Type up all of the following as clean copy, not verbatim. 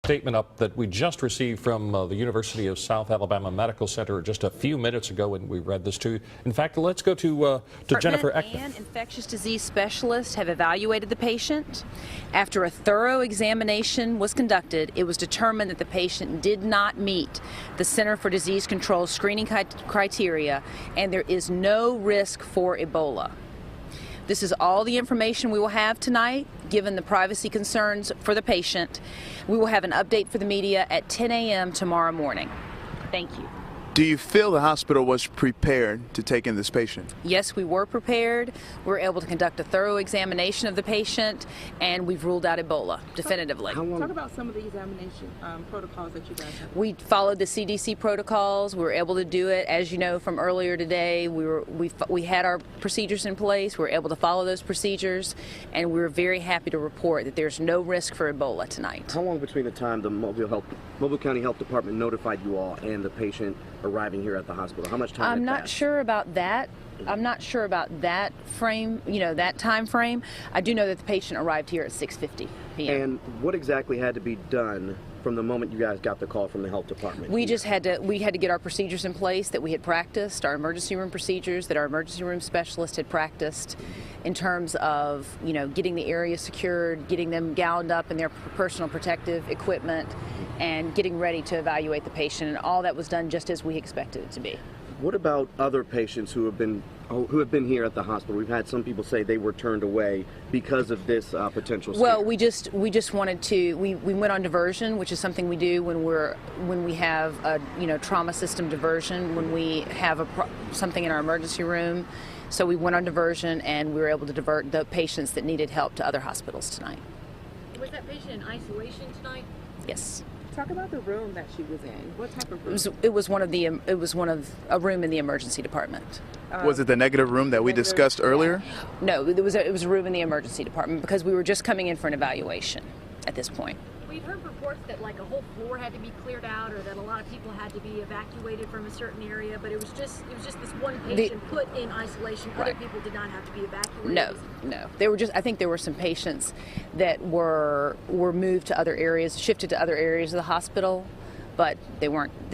statement up that we just received from the University of South Alabama Medical Center just a few minutes ago, and we read this too. In fact, let's go to Jennifer Eckman. And infectious disease specialists have evaluated the patient. After a thorough examination was conducted, it was determined that the patient did not meet the Center for Disease Control screening criteria, and there is no risk for Ebola. This is all the information we will have tonight, given the privacy concerns for the patient. We will have an update for the media at 10 a.m. tomorrow morning. Thank you. Do you feel the hospital was prepared to take in this patient? Yes, we were prepared. We were able to conduct a thorough examination of the patient, and we've ruled out Ebola definitively. Talk about some of the examination protocols that you guys have. We followed the CDC protocols. We were able to do it. As you know from earlier today, we had our procedures in place. We were able to follow those procedures, and we were very happy to report that there's no risk for Ebola tonight. How long between the time the Mobile County Health Department notified you all and the patient arriving here at the hospital? How much time? I'm not sure about that. I'm not sure about that frame, that time frame. I do know that the patient arrived here at 6:50 p.m. And what exactly had to be done from the moment you guys got the call from the health department? We had to get our procedures in place that we had practiced, our emergency room procedures that our emergency room specialist had practiced in terms of, getting the area secured, getting them gowned up in their personal protective equipment, and getting ready to evaluate the patient. And all that was done just as we expected it to be. What about other patients who have been here at the hospital? We've had some people say they were turned away because of this potential scare. Well, we just wanted to. We went on diversion, which is something we do when we have a trauma system diversion, when we have something in our emergency room. So we went on diversion, and we were able to divert the patients that needed help to other hospitals tonight. Was that patient in isolation tonight? Yes. Talk about the room that she was in. What type of room? It was a room in the emergency department. Was it the negative room that we discussed earlier? No, it was a room in the emergency department because we were just coming in for an evaluation at this point. We've heard reports that a whole floor had to be cleared out, or that a lot of people had to be evacuated from a certain area. But it was just this one patient put in isolation. Other people did not have to be evacuated. No. I think there were some patients that were moved to other areas, shifted to other areas of the hospital, but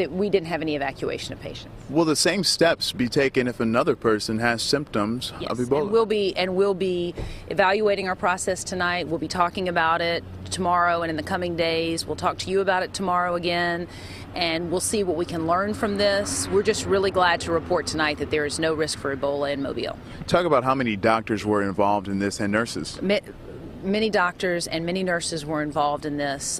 we didn't have any evacuation of patients. Will the same steps be taken if another person has symptoms of Ebola? And we'll be evaluating our process tonight. We'll be talking about it tomorrow and in the coming days. We'll talk to you about it tomorrow again, and we'll see what we can learn from this. We're just really glad to report tonight that there is no risk for Ebola in Mobile. Talk about how many doctors were involved in this and nurses. Many doctors and many nurses were involved in this.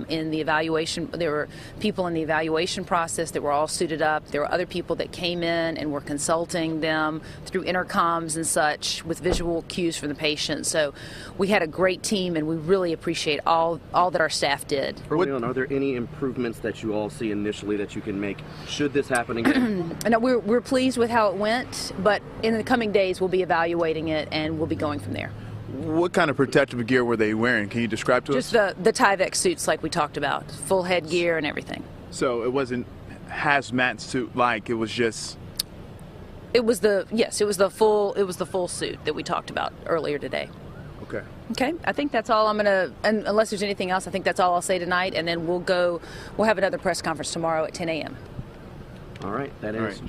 In the evaluation, there were people in the evaluation process that were all suited up. There were other people that came in and were consulting them through intercoms and such with visual cues from the patient. So we had a great team, and we really appreciate all that our staff did. Early on, are there any improvements that you all see initially that you can make should this happen again? No, we're pleased with how it went, but in the coming days we'll be evaluating it, and we'll be going from there. What kind of protective gear were they wearing? Can you describe to us? Just the Tyvek suits like we talked about, full headgear and everything. So it wasn't hazmat suit like, it was just... It was the full suit that we talked about earlier today. Okay. Okay, I think that's all and unless there's anything else, I think that's all I'll say tonight, and then we'll have another press conference tomorrow at 10 a.m. All right, that is